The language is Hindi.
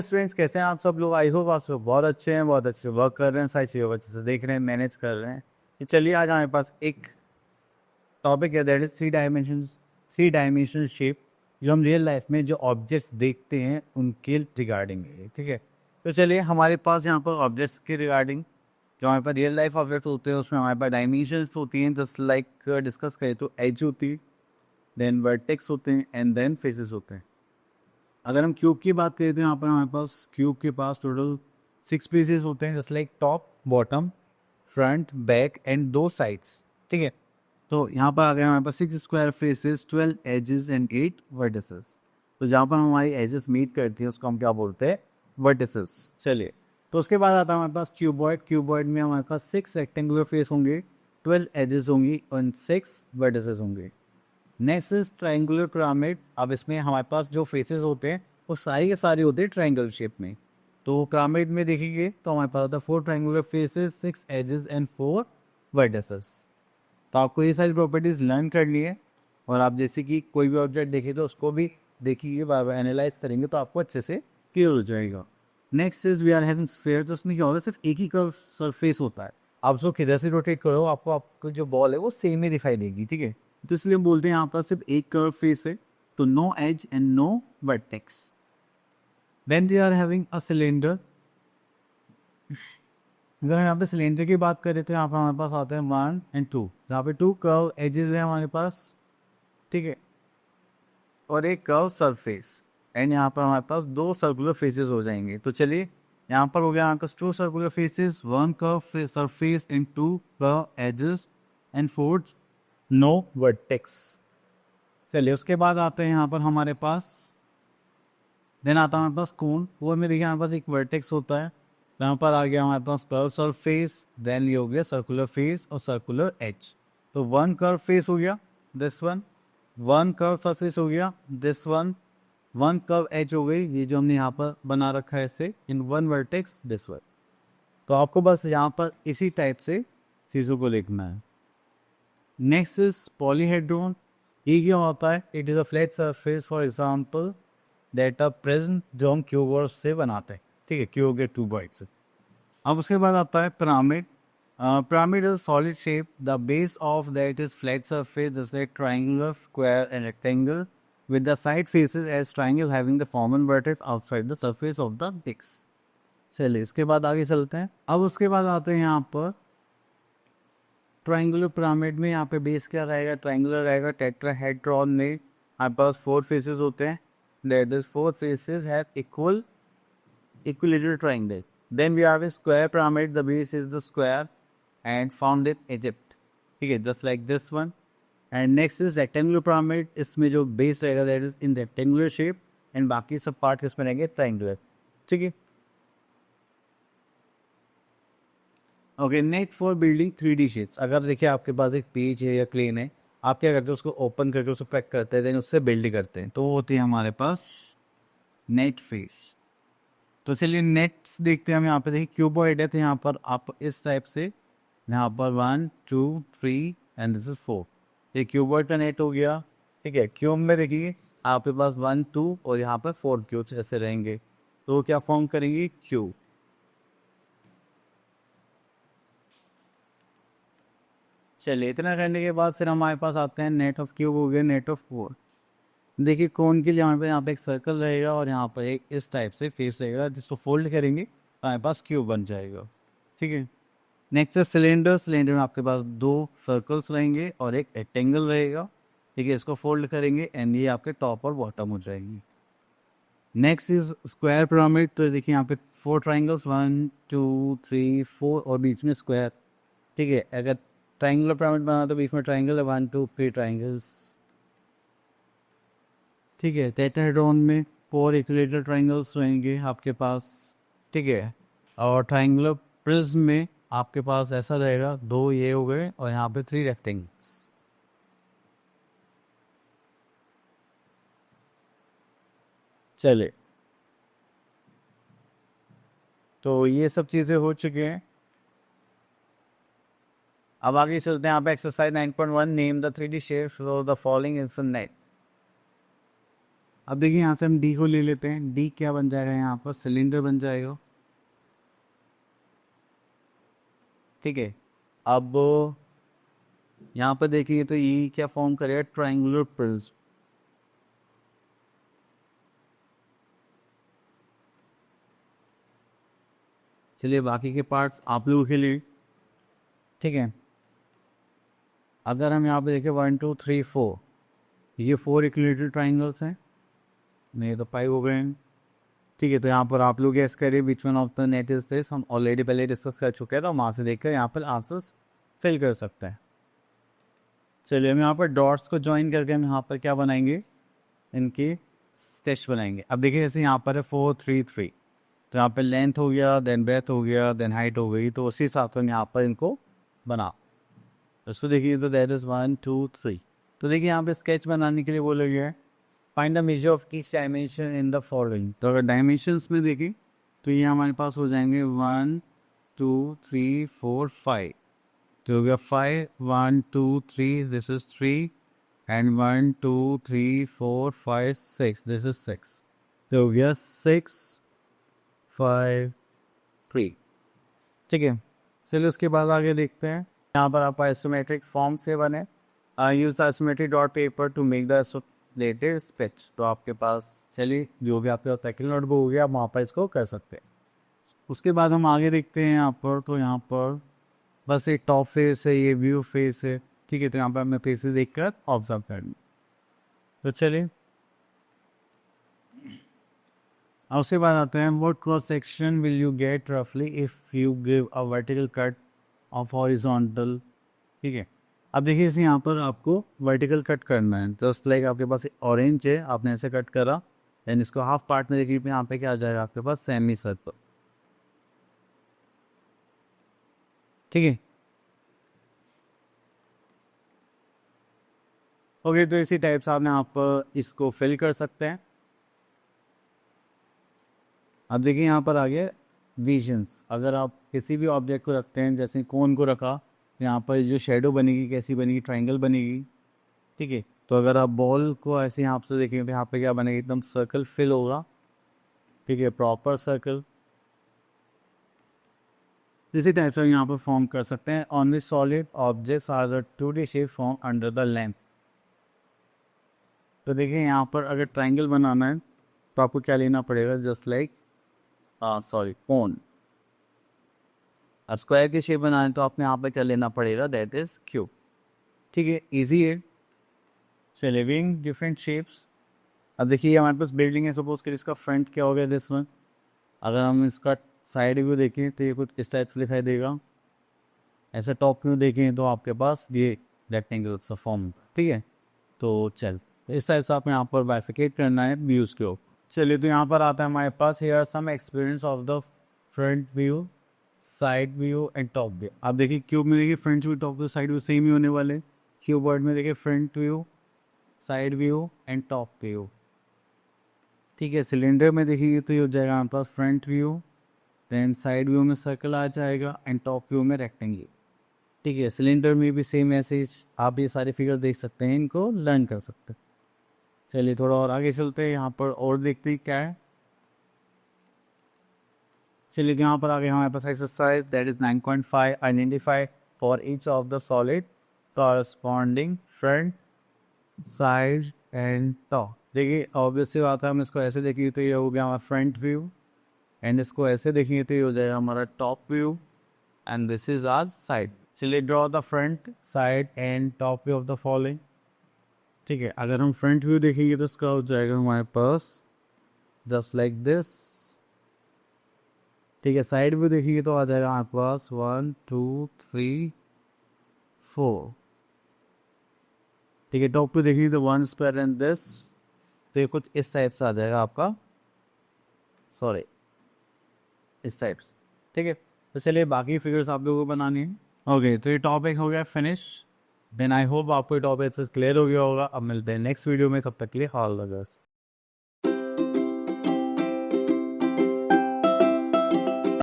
स्टूडेंट्स, कैसे हैं आप सब लोग? आई होप आप सब बहुत अच्छे हैं, बहुत अच्छे वर्क कर रहे हैं, सारी चीज़ों को अच्छे से देख रहे हैं, मैनेज कर रहे हैं। तो चलिए आज हमारे पास एक टॉपिक है, that is three dimensional shape, जो हम रियल लाइफ में जो ऑब्जेक्ट्स देखते हैं उनके रिगार्डिंग है। ठीक है, तो चलिए हमारे पास यहाँ पर ऑब्जेक्ट्स के रिगार्डिंग जो हमारे पास रियल लाइफ ऑब्जेक्ट्स होते हैं उसमें हमारे पास डायमेंशंस होती हैं। जस्ट लाइक डिस्कस करें तो एज होती है, देन वर्टेक्स होते हैं एंड देन फेसेस होते हैं। अगर हम क्यूब की बात करें तो यहाँ पर हमारे पास क्यूब के पास टोटल 6 पीसेस होते हैं, just like top, bottom, front, back and 2 sides. ठीक है, तो यहाँ पर आ गया हमारे पास 6 square faces, 12 edges and 8 vertices. तो जहाँ पर हमारी एजेस मीट करती हैं उसको हम क्या बोलते हैं? वर्टिसेस। चलिए, तो उसके बाद आता है हमारे पास क्यूबॉइड। क्यूबॉइड में हमारे पास 6 रेक्टेंगुलर फेस होंगे, 12 एजेस होंगी और 6 वर्टिसेस होंगे। Next is triangular pyramid. अब इसमें हमारे पास जो फेसेस होते हैं वो सारी के सारे होते हैं ट्राइंगल शेप में। तो पिरामिड में देखेंगे तो हमारे पास होता है 4 triangular faces, 6 edges and 4 vertices. तो आपको ये सारी प्रॉपर्टीज लर्न करनी है, और आप जैसे कि कोई भी ऑब्जेक्ट देखे तो उसको भी देखिए, बार बार एनालाइज करेंगे तो आपको अच्छे से क्लियर हो जाएगा। Next is we are having sphere. तो उसमें क्या होता है, सिर्फ एक ही कर्व सरफेस होता है। आप उसको किधर से रोटेट करो आपको आपको जो बॉल है वो सेम ही दिखाई देगी। ठीक है, तो इसलिए हम बोलते हैं यहाँ पर सिर्फ एक कर्व फेस है, तो no edge and no vertex. Then we are having a cylinder. अगर हम यहाँ पे सिलेंडर की बात करें तो यहाँ पर हमारे पास आते हैं 1 और 2। यहाँ पे 2 कर्व एजेस है हमारे पास, ठीक है, और एक कर्व सरफेस। एंड यहाँ पर हमारे पास 2 सर्कुलर फेसेस हो जाएंगे। तो चलिए, यहाँ पर हो गया हमारे पास 2 circular faces, 1 curve surface and 2 curve edges and 4 no vertex. चलिए, उसके बाद आते हैं यहाँ पर हमारे पास, देन आता है हमारे पास कोन। वो में देखिए हमारे पास एक वर्टेक्स होता है। यहाँ पर आ गया हमारे पास कर्व सरफेस, देन ये हो गया सर्कुलर फेस और सर्कुलर एज। तो 1 कर्व फेस हो गया दिस वन, 1 कर्व सरफेस हो गया दिस वन, 1 कर्व एज हो गई ये जो हमने यहाँ पर बना रखा है इसे, इन 1 वर्टेक्स दिस वन। तो आपको बस यहाँ पर इसी टाइप से चीज़ों को लिखना है। Next is polyhedron. ये क्या होता है? It is a flat surface for example that are present, जो हम क्यूबॉइड से बनाते हैं। ठीक है, क्यूब के 2 बाइट से। अब उसके बाद आता है pyramid. Pyramid is solid shape, the base of that is flat surface जैसे triangular, square and rectangle with the side faces as triangle having the common vertex outside the surface of the disc। चलिए, इसके बाद आगे चलते हैं। अब उसके बाद आते हैं यहाँ पर ट्राइंगुलर पिरामिड में। यहाँ पे बेस क्या रहेगा? ट्राइंगुलर रहेगा। टेट्राहेड्रॉन में हमारे पास 4 फेसेस होते हैं, that is 4 faces have equilateral triangle. Then we have a square pyramid, the base is the square and found in Egypt। ठीक है, just like this one। And next is rectangular pyramid. इसमें जो बेस रहेगा that is in rectangular shape and बाकी सब पार्ट किसमें रहेंगे? ट्राइंगुलर। ठीक है, okay. Net for building 3D shapes. अगर देखिए आपके पास एक पेज है या प्लेन है, आप क्या करते हैं? उसको ओपन करके उसको पैक करते हैं, देन उससे बिल्ड करते हैं, तो वो होती है हमारे पास नेट फेस। तो चलिए नेट्स देखते हैं हम। यहाँ पे देखिए क्यूबॉइड है, तो यहाँ पर आप इस टाइप से, यहाँ पर 1 2 3 एंड दिस इज 4। ये क्यूबॉइड का नेट हो गया। ठीक है, क्यूब में देखिए आपके पास 1 2 और यहाँ पर 4 क्यूब्स ऐसे रहेंगे, तो वो क्या फॉर्म करेंगे? क्यूब। चलिए, इतना करने के बाद फिर हमारे पास आते हैं नेट ऑफ क्यूब हो गया, नेट ऑफ 4। देखिए कौन के लिए यहाँ पे एक सर्कल रहेगा और यहाँ पर एक इस टाइप से फेस रहेगा, जिसको फोल्ड करेंगे तो हमारे पास क्यूब बन जाएगा। ठीक है, नेक्स्ट है सिलेंडर। सिलेंडर में आपके पास 2 सर्कल्स रहेंगे और एक रेक्टेंगल रहेगा। ठीक है, इसको फोल्ड करेंगे एंड ये आपके टॉप और बॉटम हो जाएगी। Next is square pyramid. तो देखिए यहाँ पे 4 ट्राइंगल्स, 1 2 3 4 और बीच में स्क्वायर। ठीक है, अगर ट्राइंगुलर पिरामिड बना तो बीच में ट्राइंगल है, 1 2 3 ट्राइंगल्स। ठीक है, टेट्राहेड्रॉन में 4 इक्विलेटरल ट्राइंगल्स रहेंगे आपके पास। ठीक है, और ट्राइंगुलर प्रिज्म में आपके पास ऐसा रहेगा, 2 ये हो गए और यहाँ पे 3 रेक्टेंगल्स। चले, तो ये सब चीज़ें हो चुकी हैं। अब आगे चलते हैं। यहाँ पे exercise 9.1, name the 3D shapes of the following infinite. अब देखिए यहाँ से हम डी को ले लेते हैं। डी क्या बन जाएगा यहाँ पर, सिलेंडर बन जाएगा। ठीक है, अब यहाँ पर देखिए तो ये क्या फॉर्म करेगा, ट्रायंगुलर प्रिज्म। चलिए बाकी के पार्ट्स आप लोगों के लिए। ठीक है, अगर हम यहाँ पे देखें 1 2 3 4, ये 4 इक्विलेटरल ट्राइंगल्स हैं, नहीं तो 5 हो गए हैं। ठीक है, तो यहाँ पर आप लोग गैस करिए which one of the net is this. हम ऑलरेडी पहले डिस्कस कर चुके हैं, तो हम वहाँ से देखकर यहाँ पर आंसर्स फिल कर सकते हैं। चलिए हम यहाँ पर डॉट्स को ज्वाइन करके हम यहाँ पर क्या बनाएंगे, इनकी स्केच बनाएंगे। अब देखिए जैसे यहाँ पर है 4 3 3, तो यहाँ पर लेंथ हो गया, देन ब्रेथ हो गया, देन हाइट हो गई, तो उसी हिसाब से हम यहाँ पर इनको बना। इसको देखिए तो दैट इज़ 1 2 3। तो देखिए यहाँ पे स्केच बनाने के लिए बोला गया है find the measure of each dimension in the following. तो अगर डायमेंशंस में देखिए तो ये हमारे पास हो जाएंगे 1 2 3 4 5। तो हो गया 5 1 2 3, this is 3, and 1 2 3 4 5 6, this is 6। तो हो गया 6 5 3। ठीक है, चलिए उसके बाद आगे देखते हैं। यहाँ पर आपका आइसोमेट्रिक फॉर्म से बने, use the isometric dot paper two make the isolated sketch. तो आपके पास चलिए जो भी आपके टेक्निकल नोटबुक हो गया, आप वहाँ पर इसको कर सकते हैं। उसके बाद हम आगे देखते हैं यहाँ पर, तो यहाँ पर बस एक टॉप फेस है, ये व्यू फेस है। ठीक है, तो यहाँ पर हमें फेसेस देखकर ऑब्जर्व करना। तो चलिए अब उसके बाद आते हैं what cross section will you get रफली if you give a vertical cut of horizontal. ठीक है, अब देखिए इसे यहाँ पर आपको वर्टिकल कट करना है। जस्ट लाइक आपके पास ऑरेंज है, आपने ऐसे कट करा, देन इसको हाफ पार्ट में देखिए यहाँ पे क्या आ जाएगा आपके पास, सेमी सर्कल। ठीक है, ओके, तो इसी टाइप से आपने आप इसको फिल कर सकते हैं। अब देखिए यहाँ पर आ गया विजन्स। अगर आप किसी भी ऑब्जेक्ट को रखते हैं, जैसे कोन को रखा, यहाँ पर जो शेडो बनेगी कैसी बनेगी, ट्रायंगल बनेगी। ठीक है, तो अगर आप बॉल को ऐसे यहाँ से देखेंगे तो यहाँ पे क्या बनेगा, एकदम सर्कल फिल होगा। ठीक है, प्रॉपर सर्कल। इसी टाइप से यहाँ पर फॉर्म कर सकते हैं। On this solid objects are the 2D shape form under the lamp. तो देखिए यहाँ पर अगर ट्रायंगल बनाना है तो आपको क्या लेना पड़ेगा, जस्ट लाइक कोन। अब स्क्वायर की शेप बनाए तो आपने यहाँ पे क्या लेना पड़ेगा, दैट इज क्यूब। ठीक है, इजी है। चलिए विंग डिफरेंट शेप्स। अब देखिए हमारे पास बिल्डिंग है, सपोज करिए इसका फ्रंट क्या हो गया, दिस वन। अगर हम इसका साइड व्यू देखें तो ये कुछ इस टाइप से दिखाई देगा। ऐसे टॉप व्यू देखें तो आपके पास ये रेक्टेंगल सा फॉर्म। ठीक है, तो चल इस टाइप से आप यहाँ पर बाइफिकेट करना है व्यूज़ के ऊपर। चलिए तो यहाँ पर आता है हमारे पास here some experience of the front view, side view and top view. आप देखिए क्यूब में देखिए front view top view side view same ही होने वाले। क्यूब वर्ड में देखिए front view, side view and top view. ठीक है, सिलेंडर में देखिए तो ये हो जाएगा हमारे पास front view, then side view में सर्कल आ जाएगा एंड टॉप व्यू में रेक्टेंगल। ठीक है, सिलेंडर में भी सेम मैसेज। आप ये सारे फिगर देख सकते हैं, इनको लर्न कर सकते हैं। चलिए थोड़ा और आगे चलते हैं, यहाँ पर और देखते हैं क्या है। चलिए यहाँ पर आगे हमारे पास exercise that is 9.5 identify for each of the solid corresponding front, side and top. देखिए ऑब्वियसली बात है, हम इसको ऐसे देखिए तो ये हो गया हमारा फ्रंट व्यू, एंड इसको ऐसे देखिए तो ये हो जाएगा हमारा top view, and this is our side. चलिए draw the front, side and top view of the following. ठीक है, अगर हम फ्रंट व्यू देखेंगे तो इसका हो जाएगा हमारे पास जस्ट लाइक दिस। ठीक है, साइड व्यू देखिए तो आ जाएगा हमारे पास 1 2 3 4। ठीक है, टॉप व्यू देखिए तो 1 स्क्वायर एंड दिस। तो ये कुछ इस टाइप से आ जाएगा आपका, सॉरी इस टाइप से। ठीक है, तो चलिए बाकी फिगर्स आप लोगों को बनानी है। ओके, तो ये टॉपिक हो गया फिनिश। देन आई होप आपको ये टॉपिक क्लियर हो गया होगा। अब मिलते हैं नेक्स्ट वीडियो में, तब तक के लिए ऑल द बेस्ट।